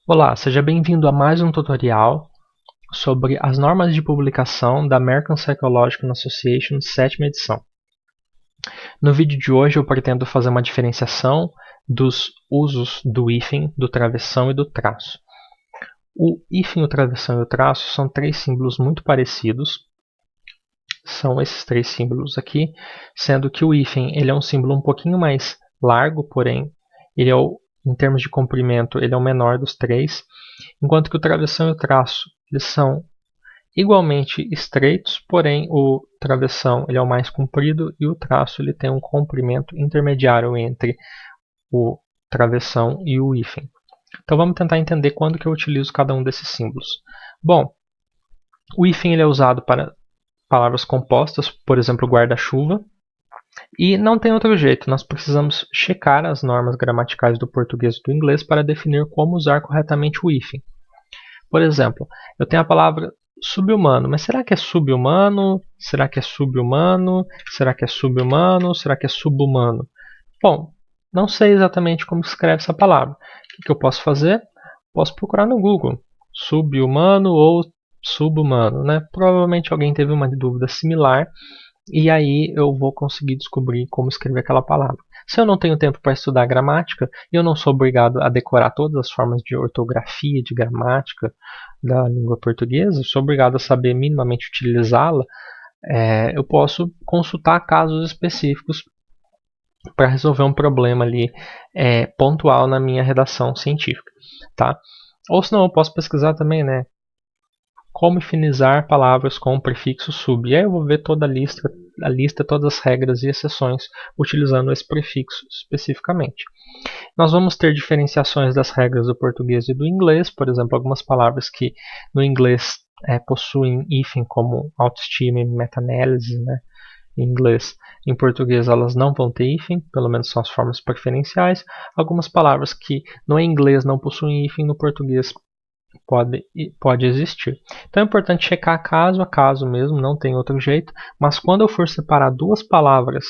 Olá, seja bem-vindo a mais um tutorial sobre as normas de publicação da American Psychological Association, 7ª edição. No vídeo de hoje eu pretendo fazer uma diferenciação dos usos do hífen, do travessão e do traço. O hífen, o travessão e o traço são três símbolos muito parecidos. São esses três símbolos aqui, sendo que o hífen ele é um símbolo um pouquinho mais largo, porém ele é em termos de comprimento ele é o menor dos três, enquanto que o travessão e o traço eles são igualmente estreitos, porém o travessão ele é o mais comprido e o traço ele tem um comprimento intermediário entre o travessão e o hífen. Então vamos tentar entender quando que eu utilizo cada um desses símbolos. Bom, o hífen ele é usado para palavras compostas, por exemplo, guarda-chuva, e não tem outro jeito, nós precisamos checar as normas gramaticais do português e do inglês para definir como usar corretamente o hífen. Por exemplo, eu tenho a palavra sub-humano, mas será que é sub-humano? Será que é sub-humano? Será que é sub-humano? Será que é sub-humano? Bom, não sei exatamente como escreve essa palavra. O que eu posso fazer? Posso procurar no Google, sub-humano ou sub-humano, né? Provavelmente alguém teve uma dúvida similar e aí eu vou conseguir descobrir como escrever aquela palavra. Se eu não tenho tempo para estudar gramática, eu não sou obrigado a decorar todas as formas de ortografia, de gramática da língua portuguesa, eu sou obrigado a saber minimamente utilizá-la, eu posso consultar casos específicos para resolver um problema ali pontual na minha redação científica, tá? Ou senão eu posso pesquisar também, né? Como finalizar palavras com o prefixo sub. E aí eu vou ver toda a lista, todas as regras e exceções utilizando esse prefixo especificamente. Nós vamos ter diferenciações das regras do português e do inglês, por exemplo, algumas palavras que no inglês possuem hífen, como autoestima e meta-análise, né? Em inglês. Em português elas não vão ter hífen, pelo menos são as formas preferenciais. Algumas palavras que no inglês não possuem hífen, no português pode existir. Então é importante checar caso a caso mesmo, não tem outro jeito, mas quando eu for separar duas palavras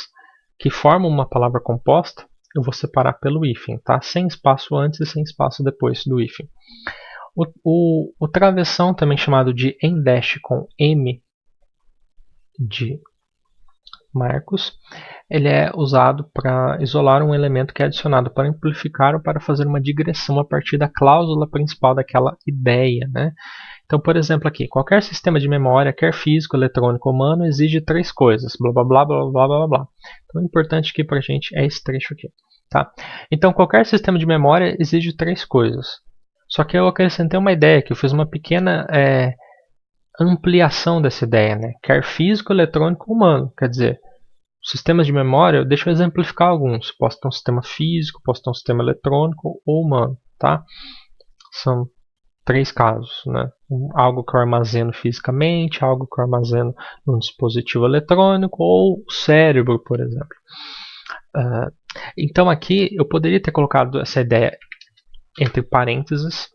que formam uma palavra composta, eu vou separar pelo hífen, tá? Sem espaço antes e sem espaço depois do hífen. O travessão, também chamado de em-dash com M de Marcos, ele é usado para isolar um elemento que é adicionado para amplificar ou para fazer uma digressão a partir da cláusula principal daquela ideia, né? Então, por exemplo, aqui, qualquer sistema de memória, quer físico, eletrônico ou humano, exige três coisas, blá blá blá blá blá blá blá. Então, o importante aqui para a gente é esse trecho aqui, tá? Então, qualquer sistema de memória exige três coisas. Só que eu acrescentei uma ideia, que eu fiz uma pequena ampliação dessa ideia, né? Quer físico, eletrônico ou humano, quer dizer, sistemas de memória, deixa eu exemplificar alguns. Posso ter um sistema físico, posso ter um sistema eletrônico ou humano, tá? São três casos, né? Algo que eu armazeno fisicamente, algo que eu armazeno num dispositivo eletrônico ou o cérebro, por exemplo. Então aqui eu poderia ter colocado essa ideia entre parênteses,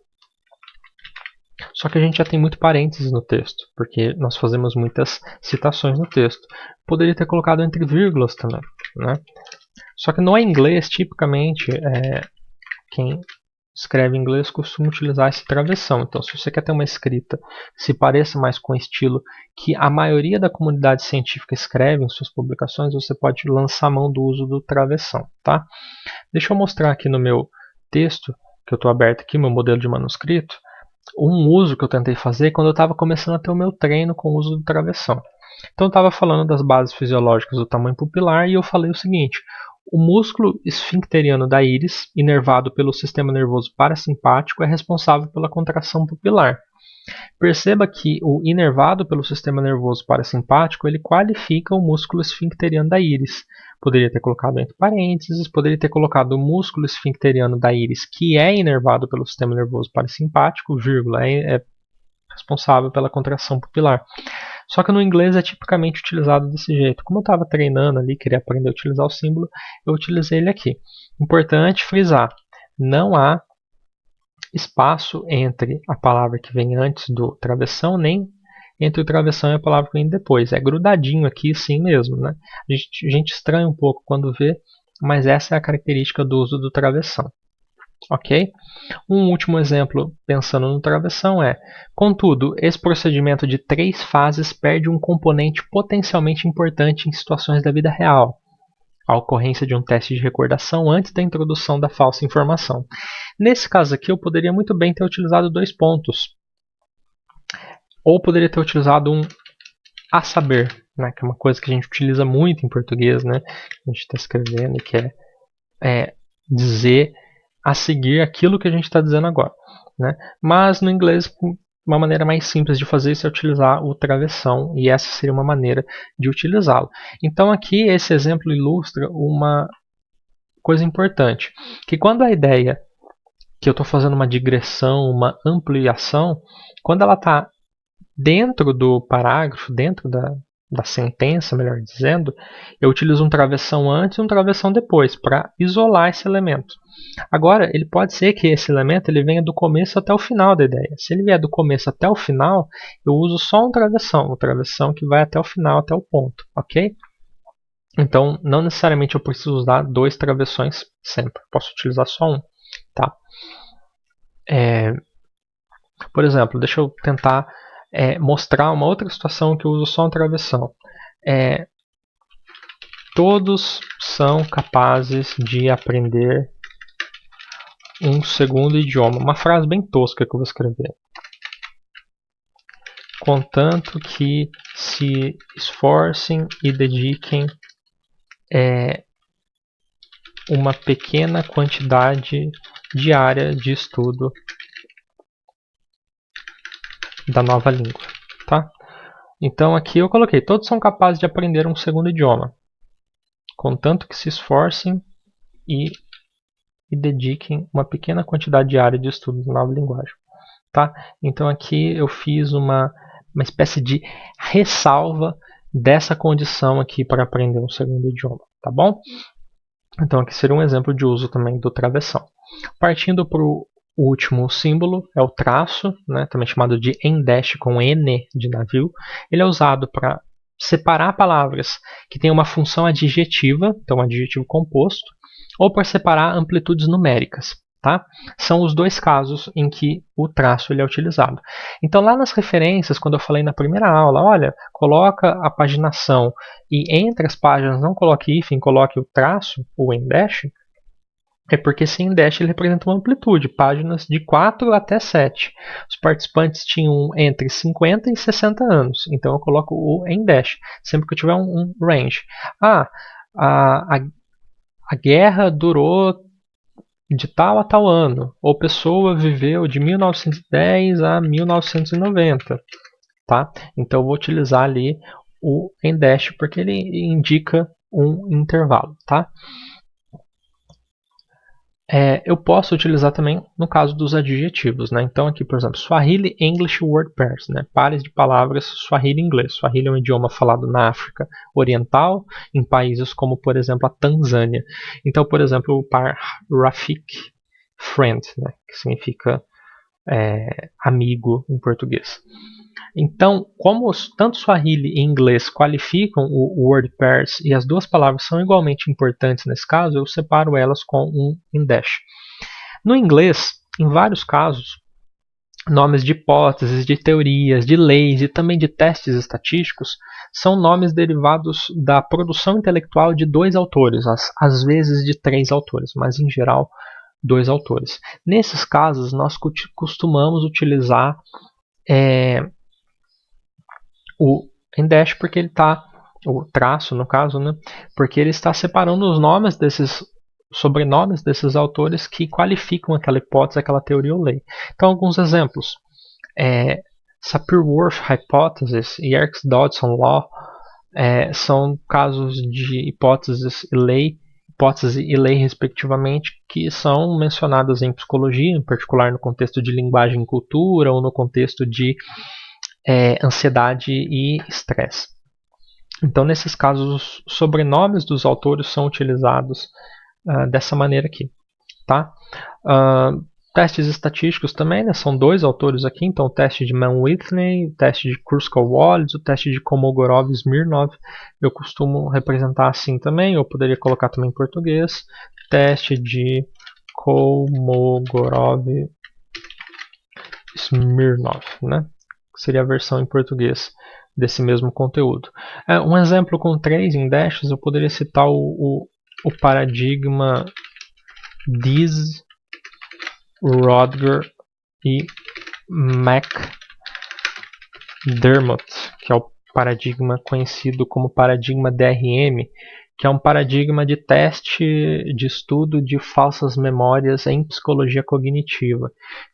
só que a gente já tem muito parênteses no texto, porque nós fazemos muitas citações no texto. Poderia ter colocado entre vírgulas também, né? Só que no inglês, tipicamente, quem escreve em inglês costuma utilizar esse travessão. Então, se você quer ter uma escrita que se pareça mais com o estilo que a maioria da comunidade científica escreve em suas publicações, você pode lançar mão do uso do travessão, tá? Deixa eu mostrar aqui no meu texto, que eu estou aberto aqui, meu modelo de manuscrito, um uso que eu tentei fazer quando eu estava começando a ter o meu treino com o uso do travessão. Então eu estava falando das bases fisiológicas do tamanho pupilar e eu falei o seguinte: o músculo esfincteriano da íris, inervado pelo sistema nervoso parasimpático, é responsável pela contração pupilar. Perceba que o inervado pelo sistema nervoso parasimpático ele qualifica o músculo esfincteriano da íris. Poderia ter colocado entre parênteses, poderia ter colocado o músculo esfincteriano da íris, que é inervado pelo sistema nervoso parasimpático, vírgula, é responsável pela contração pupilar. Só que no inglês é tipicamente utilizado desse jeito. Como eu estava treinando ali, queria aprender a utilizar o símbolo, eu utilizei ele aqui. Importante frisar, não há espaço entre a palavra que vem antes do travessão, nem entre o travessão e a palavra que vem depois. É grudadinho aqui, sim mesmo, né? A gente estranha um pouco quando vê, mas essa é a característica do uso do travessão. ok? Um último exemplo, pensando no travessão, é: contudo, esse procedimento de 3 fases perde um componente potencialmente importante em situações da vida real, a ocorrência de um teste de recordação antes da introdução da falsa informação. Nesse caso aqui, eu poderia muito bem ter utilizado 2 pontos, ou poderia ter utilizado um a saber, né, que é uma coisa que a gente utiliza muito em português, né, a gente está escrevendo, que é dizer a seguir aquilo que a gente está dizendo agora, né? Mas no inglês, uma maneira mais simples de fazer isso é utilizar o travessão, e essa seria uma maneira de utilizá-lo. Então aqui esse exemplo ilustra uma coisa importante, que quando a ideia que eu estou fazendo uma digressão, uma ampliação, quando ela está dentro do parágrafo, dentro da sentença, melhor dizendo, eu utilizo um travessão antes e um travessão depois para isolar esse elemento. Agora, ele pode ser que esse elemento ele venha do começo até o final da ideia. Se ele vier do começo até o final, eu uso só um travessão que vai até o final, até o ponto, ok? Então, não necessariamente eu preciso usar 2 travessões sempre, posso utilizar só um, tá? Por exemplo, deixa eu tentar mostrar uma outra situação que eu uso só um travessão. Todos são capazes de aprender um segundo idioma. Uma frase bem tosca que eu vou escrever. Contanto que se esforcem e dediquem uma pequena quantidade diária de estudo da nova língua, tá? Então aqui eu coloquei, todos são capazes de aprender um segundo idioma, contanto que se esforcem e dediquem uma pequena quantidade diária de estudo da nova linguagem, tá? Então aqui eu fiz uma espécie de ressalva dessa condição aqui para aprender um segundo idioma, tá bom? Então aqui seria um exemplo de uso também do travessão. Partindo para o último símbolo, é o traço, né, também chamado de em-dash com N de navio. Ele é usado para separar palavras que têm uma função adjetiva, então adjetivo composto, ou para separar amplitudes numéricas. Tá? São os 2 casos em que o traço ele é utilizado. Então lá nas referências, quando eu falei na primeira aula, olha, coloca a paginação e entre as páginas não coloque hífen, coloque o traço, o em-dash, é porque esse em-dash ele representa uma amplitude, páginas de 4 até 7. Os participantes tinham entre 50 e 60 anos, então eu coloco o em-dash, sempre que eu tiver um range. A guerra durou de tal a tal ano, ou pessoa viveu de 1910 a 1990. Tá? Então eu vou utilizar ali o em-dash porque ele indica um intervalo. Tá? Eu posso utilizar também no caso dos adjetivos, né? Então aqui, por exemplo, Swahili English Word Pairs, né? Pares de palavras Swahili inglês. Swahili é um idioma falado na África Oriental, em países como, por exemplo, a Tanzânia. Então, por exemplo, o par Rafik friend, né? Que significa amigo em português. Então, como tanto Swahili e inglês qualificam o word pairs e as 2 palavras são igualmente importantes nesse caso, eu separo elas com um em-dash. No inglês, em vários casos, nomes de hipóteses, de teorias, de leis e também de testes estatísticos são nomes derivados da produção intelectual de 2 autores, às vezes de 3 autores, mas em geral 2 autores. Nesses casos, nós costumamos utilizar o em-dash porque ele está, o traço no caso, né, porque ele está separando os nomes desses sobrenomes desses autores que qualificam aquela hipótese, aquela teoria ou lei. Então, alguns exemplos. Sapir-Whorf Hypothesis e Yerkes-Dodson Law são casos de hipótese e lei, respectivamente, que são mencionadas em psicologia, em particular no contexto de linguagem e cultura ou no contexto de ansiedade e estresse. Então, nesses casos, os sobrenomes dos autores são utilizados dessa maneira aqui. Tá? Testes estatísticos também, né? São 2 autores aqui, então o teste de Mann-Whitney, o teste de Kruskal-Wallis, o teste de Kolmogorov-Smirnov, eu costumo representar assim também, eu poderia colocar também em português, teste de Kolmogorov Smirnov, né? Que seria a versão em português desse mesmo conteúdo. Um exemplo com 3 indexes, eu poderia citar o paradigma Dees, Rodger e McDermott, que é o paradigma conhecido como paradigma DRM, que é um paradigma de teste de estudo de falsas memórias em psicologia cognitiva.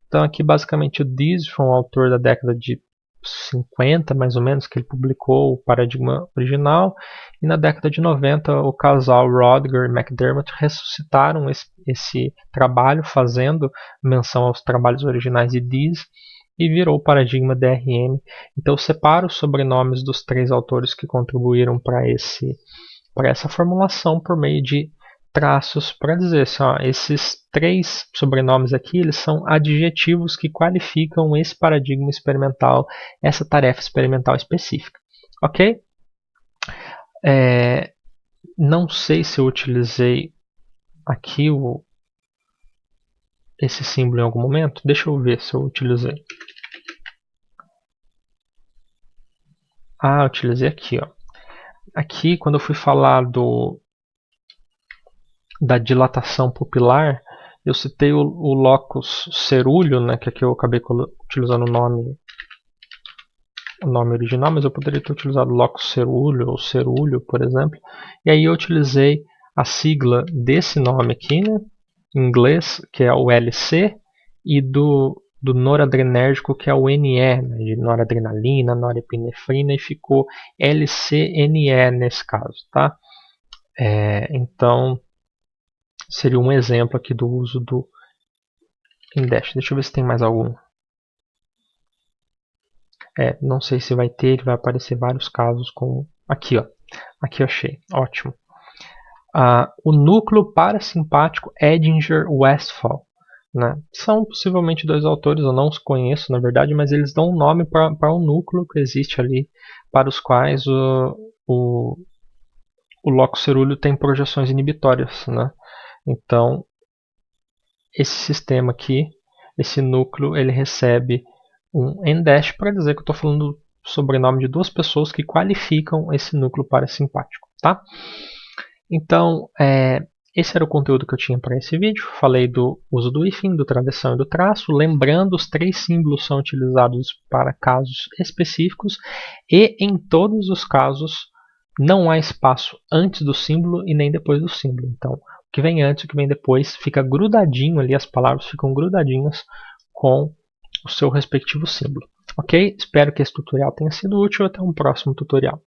Então aqui basicamente o Dees foi um autor da década de 50, mais ou menos, que ele publicou o paradigma original, e na década de 90 o casal Rodger e McDermott ressuscitaram esse trabalho, fazendo menção aos trabalhos originais de Dees, e virou o paradigma DRM. Então eu separo os sobrenomes dos 3 autores que contribuíram para essa formulação por meio de traços para dizer assim, esses 3 sobrenomes aqui, eles são adjetivos que qualificam esse paradigma experimental, essa tarefa experimental específica. Ok? Não sei se eu utilizei aqui esse símbolo em algum momento. Deixa eu ver se eu utilizei. Eu utilizei aqui. Aqui, quando eu fui falar da dilatação pupilar, eu citei o locus cerúleo, né, que aqui eu acabei utilizando o nome original, mas eu poderia ter utilizado locus cerúleo ou cerúleo, por exemplo. E aí eu utilizei a sigla desse nome aqui, né, em inglês, que é o LC, e do noradrenérgico, que é o NE, né, de noradrenalina, norepinefrina, e ficou LCNE nesse caso, tá? Então, seria um exemplo aqui do uso do index. Deixa eu ver se tem mais algum. Não sei se vai ter, ele vai aparecer vários casos com... Aqui, ó. Aqui eu achei. Ótimo. O núcleo parasimpático Edinger-Westphal. Né? São possivelmente 2 autores, eu não os conheço na verdade, mas eles dão um nome para um núcleo que existe ali, para os quais o locus cerúleo tem projeções inibitórias. Né? Então, esse sistema aqui, esse núcleo, ele recebe um N' para dizer que eu estou falando do sobrenome de 2 pessoas que qualificam esse núcleo parasimpático. Tá? Então, esse era o conteúdo que eu tinha para esse vídeo. Falei do uso do hífen, do travessão e do traço. Lembrando, os 3 símbolos são utilizados para casos específicos e em todos os casos não há espaço antes do símbolo e nem depois do símbolo. Então, o que vem antes e o que vem depois fica grudadinho ali, as palavras ficam grudadinhas com o seu respectivo símbolo. Ok? Espero que esse tutorial tenha sido útil. Até um próximo tutorial.